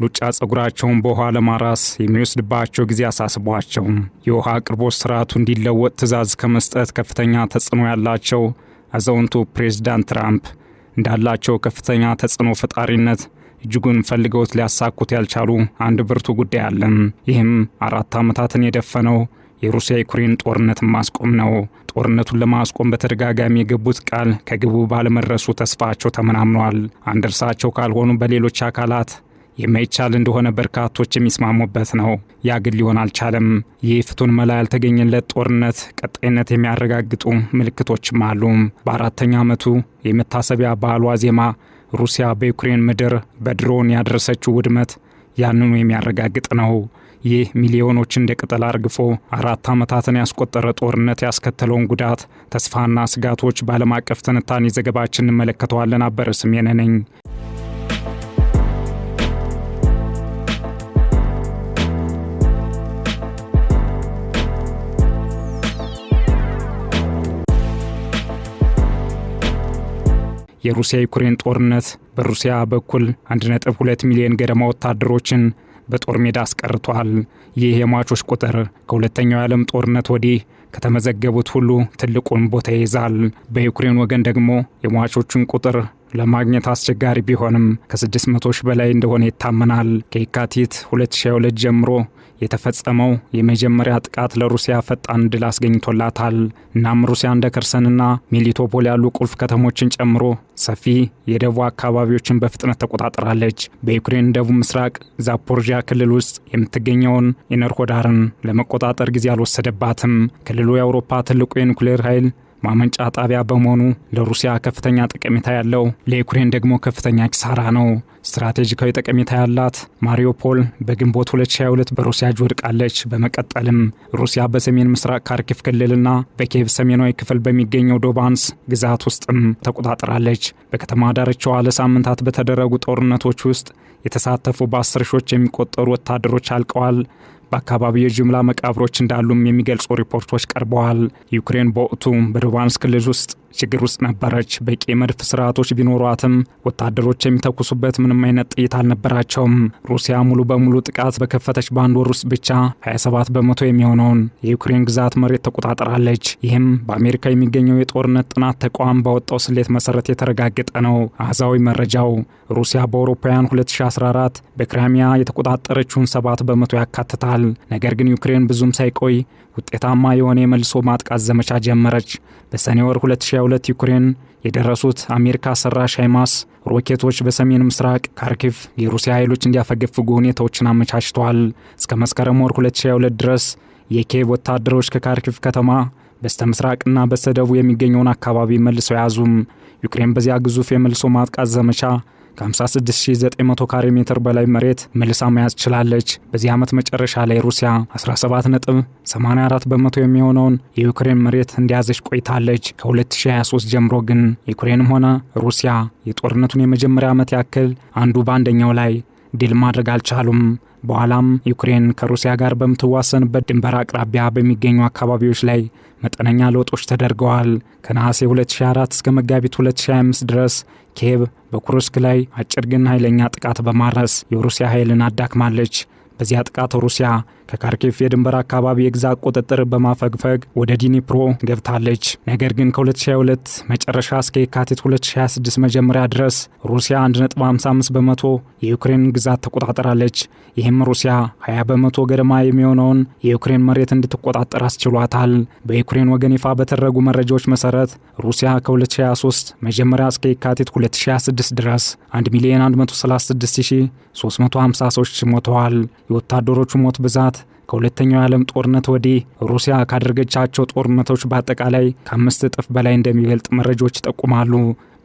ሉጫ ጸጉራቸውን በውሃ ለማራስ የሚወስድባቸው ጊዜ አሳስቧቸው የውሃ አቅርቦት ስርዓቱ እንዲለወጥ ትዕዛዝ ከመስጠት ከፍተኛ ተጽዕኖ ያላቸው አዛውንቱ ፕሬዝዳንት ትራምፕ እንዳላቸው ከፍተኛ ተጽዕኖ ፈጣሪነት እጅጉን ፈልገውት ሊያሳኩት ያልቻሉ አንድ ብርቱ ጉዳይ አለ። ይህም 4 ዓመታትን የደፈነው የሩሲያ ዩክሬን ጦርነት ማስቆም ነው። ጦርነቱን ለማስቆም በተደጋጋሚ የገቡት ቃል ከግቡ ባለመድረሱ ተስፋቸው ተመናምኗል። አንድ እርሳቸው ካልሆኑ በሌሎች አካላት የማይቻል እንደሆነ በርካቶች የሚስማሙበት ነው። ያ ግን ሊሆን አልቻለም። ይህ ፍቱን መላ ያልተገኘለት ጦርነት ቀጣይነት የሚያረጋግጡ ምልክቶችም አሉ። በ4ኛ ዓመቱ የመታሰቢያ በዓል ዋዜማ ሩሲያ በዩክሬን ምድር በድሮን ያደረሰችው ውድመት ያንኑ የሚያረጋግጥ ነው። ይህ ሚሊዮኖች እንደ ቅጠል አርግፎ 4 ዓመታትን ያስቆጠረ ጦርነት ያስከተለውን ጉዳት፣ ተስፋና ስጋቶች በዓለም አቀፍ ትንታኔ ዘገባችን እንመለከተዋለን። አበረ ስሜነ ነኝ። የሩሲያ ዩክሬን ጦርነት በሩሲያ በኩል 1.2 ሚሊዮን ገደማ ወታደሮችን በጦር ሜዳ አስቀርቷል። ይህ የሟቾች ቁጥር ከሁለተኛው የዓለም ጦርነት ወዲህ ከተመዘገቡት ሁሉ ትልቁን ቦታ ይይዛል። በዩክሬን ወገን ደግሞ የሟቾቹን ቁጥር ለማግኘት አስቸጋሪ ቢሆንም ከ600 ሺህ በላይ እንደሆነ ይታመናል። ከየካቲት 2022 ጀምሮ የተፈጸመው የመጀመሪያ ጥቃት ለሩሲያ ፈጣን ድል አስገኝቶላታል። እናም ሩሲያ እንደ ከርሰንና ሜሊቶፖል ያሉ ቁልፍ ከተሞችን ጨምሮ ሰፊ የደቡብ አካባቢዎችን በፍጥነት ተቆጣጠራለች። በዩክሬን ደቡብ ምስራቅ ዛፖርዣ ክልል ውስጥ የምትገኘውን ኢነርሆዳርን ለመቆጣጠር ጊዜ አልወሰደባትም። ክልሉ የአውሮፓ ትልቁ የኒውክሌር ኃይል ማመንጫ ጣቢያ በመሆኑ ለሩሲያ ከፍተኛ ጠቀሜታ ያለው፣ ለዩክሬን ደግሞ ከፍተኛ ኪሳራ ነው። ስትራቴጂካዊ ጠቀሜታ ያላት ማሪዮፖል በግንቦት 2022 በሩሲያ እጅ ወድቃለች። በመቀጠልም ሩሲያ በሰሜን ምስራቅ ካርኪቭ ክልልና በኪየቭ ሰሜናዊ ክፍል በሚገኘው ዶባንስ ግዛት ውስጥም ተቆጣጠራለች። በከተማ ዳርቻዋ ለሳምንታት በተደረጉ ጦርነቶች ውስጥ የተሳተፉ በ10 ሺዎች የሚቆጠሩ ወታደሮች አልቀዋል። በአካባቢው የጅምላ መቃብሮች እንዳሉም የሚገልጹ ሪፖርቶች ቀርበዋል። ዩክሬን በወቅቱ በዶባንስ ክልል ውስጥ ችግር ውስጥ ነበረች። በቂ መድፍ ስርዓቶች ቢኖሯትም ወታደሮች የሚተኩሱበት ምንም አይነት ጥይት አልነበራቸውም። ሩሲያ ሙሉ በሙሉ ጥቃት በከፈተች በአንድ ወር ውስጥ ብቻ 27 በመቶ የሚሆነውን የዩክሬን ግዛት መሬት ተቆጣጠራለች። ይህም በአሜሪካ የሚገኘው የጦርነት ጥናት ተቋም ባወጣው ስሌት መሰረት የተረጋገጠ ነው። አሃዛዊ መረጃው ሩሲያ በአውሮፓውያን 2014 በክራይሚያ የተቆጣጠረችውን 7 በመቶ ያካትታል። ነገር ግን ዩክሬን ብዙም ሳይቆይ ውጤታማ የሆነ የመልሶ ማጥቃት ዘመቻ ጀመረች። በሰኔ ወር 2022 ዩክሬን የደረሱት አሜሪካ ሰራሽ ሃይማስ ሮኬቶች በሰሜን ምስራቅ ካርኪቭ የሩሲያ ኃይሎች እንዲያፈገፍጉ ሁኔታዎችን አመቻችተዋል። እስከ መስከረም ወር 2022 ድረስ የኪየቭ ወታደሮች ከካርኪቭ ከተማ በስተምስራቅና በስተደቡብ የሚገኘውን አካባቢ መልሰው ያዙም። ዩክሬን በዚያ ግዙፍ የመልሶ ማጥቃት ዘመቻ ከ56900 ካሬ ሜትር በላይ መሬት መልሳ መያዝ ችላለች። በዚህ ዓመት መጨረሻ ላይ ሩሲያ 17.84 በመቶ የሚሆነውን የዩክሬን መሬት እንደያዘች ቆይታለች። ከ2023 ጀምሮ ግን ዩክሬንም ሆነ ሩሲያ የጦርነቱን የመጀመሪያ ዓመት ያክል አንዱ በአንደኛው ላይ ድል ማድረግ አልቻሉም። በኋላም ዩክሬን ከሩሲያ ጋር በምትዋሰንበት ድንበር አቅራቢያ በሚገኙ አካባቢዎች ላይ መጠነኛ ለውጦች ተደርገዋል። ከነሐሴ 2024 እስከ መጋቢት 2025 ድረስ ኪየቭ በኩርስክ ላይ አጭር ግን ኃይለኛ ጥቃት በማድረስ የሩሲያ ኃይልን አዳክማለች። በዚያ ጥቃት ሩሲያ ከካርኪቭ የድንበር አካባቢ የግዛት ቁጥጥር በማፈግፈግ ወደ ዲኒፕሮ ገብታለች። ነገር ግን ከ2022 መጨረሻ እስከ የካቲት 2026 መጀመሪያ ድረስ ሩሲያ 1.55 በመቶ የዩክሬን ግዛት ተቆጣጠራለች። ይህም ሩሲያ 20 በመቶ ገደማ የሚሆነውን የዩክሬን መሬት እንድትቆጣጠር አስችሏታል። በዩክሬን ወገን ይፋ በተደረጉ መረጃዎች መሰረት ሩሲያ ከ2023 መጀመሪያ እስከ የካቲት 2026 ድረስ 1,136,350 ሰዎች ሞተዋል። የወታደሮቹ ሞት ብዛት ከሁለተኛው የዓለም ጦርነት ወዲህ ሩሲያ ካደረገቻቸው ጦርነቶች በአጠቃላይ ከ5 እጥፍ በላይ እንደሚበልጥ መረጃዎች ይጠቁማሉ።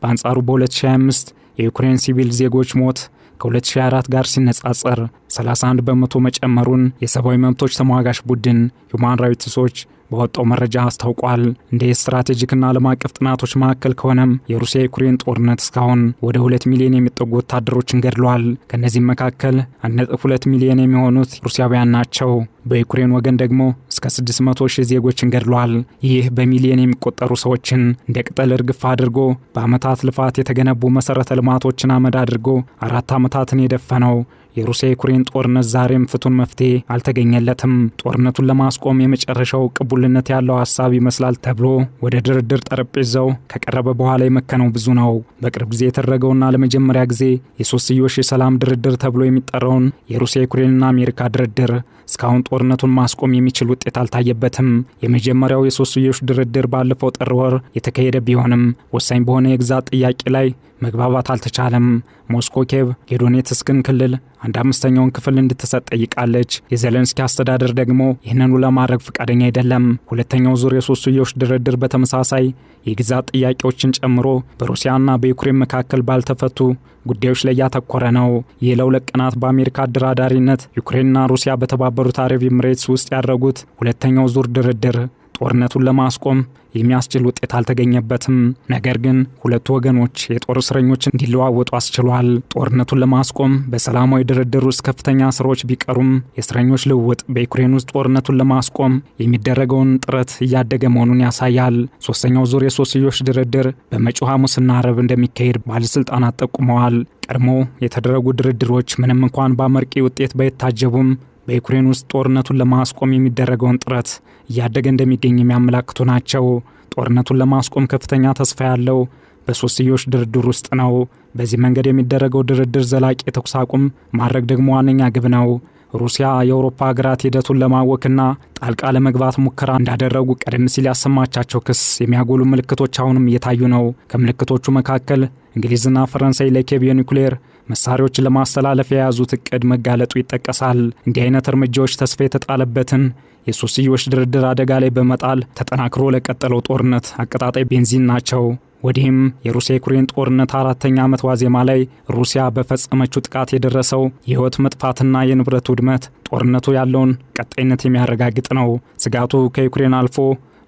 በአንጻሩ በ2025 የዩክሬን ሲቪል ዜጎች ሞት ከ2024 ጋር ሲነጻጸር 31 በመቶ መጨመሩን የሰብአዊ መብቶች ተሟጋች ቡድን ሁማን ራይትስ ዎች በወጣው መረጃ አስታውቋል። እንደ ስትራቴጂክና ዓለም አቀፍ ጥናቶች ማዕከል ከሆነም የሩሲያ ዩክሬን ጦርነት እስካሁን ወደ 2 ሚሊዮን የሚጠጉ ወታደሮችን ገድሏል። ከነዚህም መካከል 1.2 ሚሊዮን የሚሆኑት ሩሲያውያን ናቸው። በዩክሬን ወገን ደግሞ እስከ 600,000 ዜጎችን ገድሏል። ይህ በሚሊዮን የሚቆጠሩ ሰዎችን እንደ ቅጠል እርግፍ አድርጎ በአመታት ልፋት የተገነቡ መሰረተ ልማቶችን አመድ አድርጎ 4 ዓመታትን የደፈነው የሩሲያ ዩክሬን ጦርነት ዛሬም ፍቱን መፍትሄ አልተገኘለትም። ጦርነቱን ለማስቆም የመጨረሻው ቅቡልነት ያለው ሐሳብ ይመስላል ተብሎ ወደ ድርድር ጠረጴዛው ከቀረበ በኋላ የመከነው ብዙ ነው። በቅርብ ጊዜ የተደረገውና ለመጀመሪያ ጊዜ የሶስትዮሽ የሰላም ድርድር ተብሎ የሚጠራውን የሩሲያ ዩክሬንና አሜሪካ ድርድር እስካሁን ጦርነቱን ማስቆም የሚችል ውጤት አልታየበትም። የመጀመሪያው የሶስትዮሽ ድርድር ባለፈው ጥር ወር የተካሄደ ቢሆንም ወሳኝ በሆነ የግዛት ጥያቄ ላይ መግባባት አልተቻለም። ሞስኮ ኬቭ የዶኔትስክን ክልል 1/5ኛውን ክፍል እንድትሰጥ ጠይቃለች። የዜሌንስኪ አስተዳደር ደግሞ ይህንኑ ለማድረግ ፈቃደኛ አይደለም። ሁለተኛው ዙር የሶስትዮሽ ድርድር በተመሳሳይ የግዛት ጥያቄዎችን ጨምሮ በሩሲያና በዩክሬን መካከል ባልተፈቱ ጉዳዮች ላይ ያተኮረ ነው። ይህ ለሁለት ቀናት በአሜሪካ አደራዳሪነት ዩክሬንና ሩሲያ በተባበሩት አረብ ኤሚሬትስ ውስጥ ያደረጉት ሁለተኛው ዙር ድርድር ጦርነቱን ለማስቆም የሚያስችል ውጤት አልተገኘበትም። ነገር ግን ሁለቱ ወገኖች የጦር እስረኞችን እንዲለዋወጡ አስችሏል። ጦርነቱን ለማስቆም በሰላማዊ ድርድር ውስጥ ከፍተኛ ስራዎች ቢቀሩም የእስረኞች ልውውጥ በዩክሬን ውስጥ ጦርነቱን ለማስቆም የሚደረገውን ጥረት እያደገ መሆኑን ያሳያል። ሶስተኛው ዙር የሶስትዮሽ ድርድር በመጪው ሐሙስና ዓርብ እንደሚካሄድ ባለስልጣናት ጠቁመዋል። ቀድሞ የተደረጉ ድርድሮች ምንም እንኳን በአመርቂ ውጤት ባይታጀቡም በዩክሬን ውስጥ ጦርነቱን ለማስቆም የሚደረገውን ጥረት እያደገ እንደሚገኝ የሚያመላክቱ ናቸው። ጦርነቱን ለማስቆም ከፍተኛ ተስፋ ያለው በሶስትዮሽ ድርድር ውስጥ ነው። በዚህ መንገድ የሚደረገው ድርድር ዘላቂ የተኩስ አቁም ማድረግ ደግሞ ዋነኛ ግብ ነው። ሩሲያ የአውሮፓ ሀገራት ሂደቱን ለማወክና ጣልቃ ለመግባት ሙከራ እንዳደረጉ ቀደም ሲል ያሰማቻቸው ክስ የሚያጎሉ ምልክቶች አሁንም እየታዩ ነው። ከምልክቶቹ መካከል እንግሊዝና ፈረንሳይ ለኬቭ የኒውክሌር መሳሪያዎችን ለማስተላለፍ የያዙት እቅድ መጋለጡ ይጠቀሳል። እንዲህ አይነት እርምጃዎች ተስፋ የተጣለበትን የሶስትዮሽ ድርድር አደጋ ላይ በመጣል ተጠናክሮ ለቀጠለው ጦርነት አቀጣጣይ ቤንዚን ናቸው። ወዲህም የሩሲያ ዩክሬን ጦርነት 4ኛ ዓመት ዋዜማ ላይ ሩሲያ በፈጸመችው ጥቃት የደረሰው የህይወት መጥፋትና የንብረት ውድመት ጦርነቱ ያለውን ቀጣይነት የሚያረጋግጥ ነው። ስጋቱ ከዩክሬን አልፎ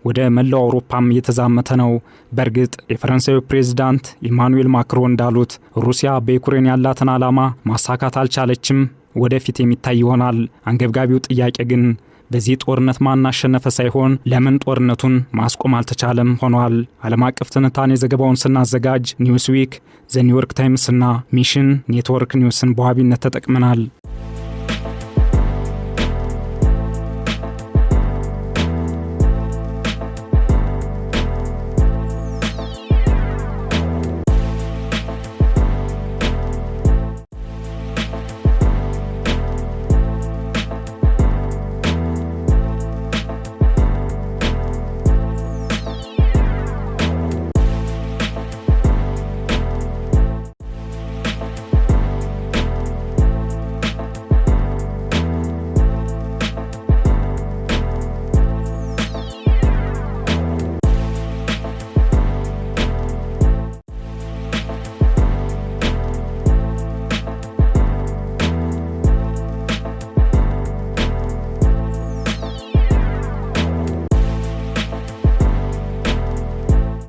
ወደ መላው አውሮፓም እየተዛመተ ነው። በእርግጥ የፈረንሳዩ ፕሬዝዳንት ኢማኑኤል ማክሮን እንዳሉት ሩሲያ በዩክሬን ያላትን ዓላማ ማሳካት አልቻለችም፣ ወደፊት የሚታይ ይሆናል። አንገብጋቢው ጥያቄ ግን በዚህ ጦርነት ማናሸነፈ ሳይሆን ለምን ጦርነቱን ማስቆም አልተቻለም ሆኗል። ዓለም አቀፍ ትንታኔ ዘገባውን ስናዘጋጅ ኒውስዊክ፣ ዘ ኒውዮርክ ታይምስ እና ሚሽን ኔትወርክ ኒውስን በዋቢነት ተጠቅመናል።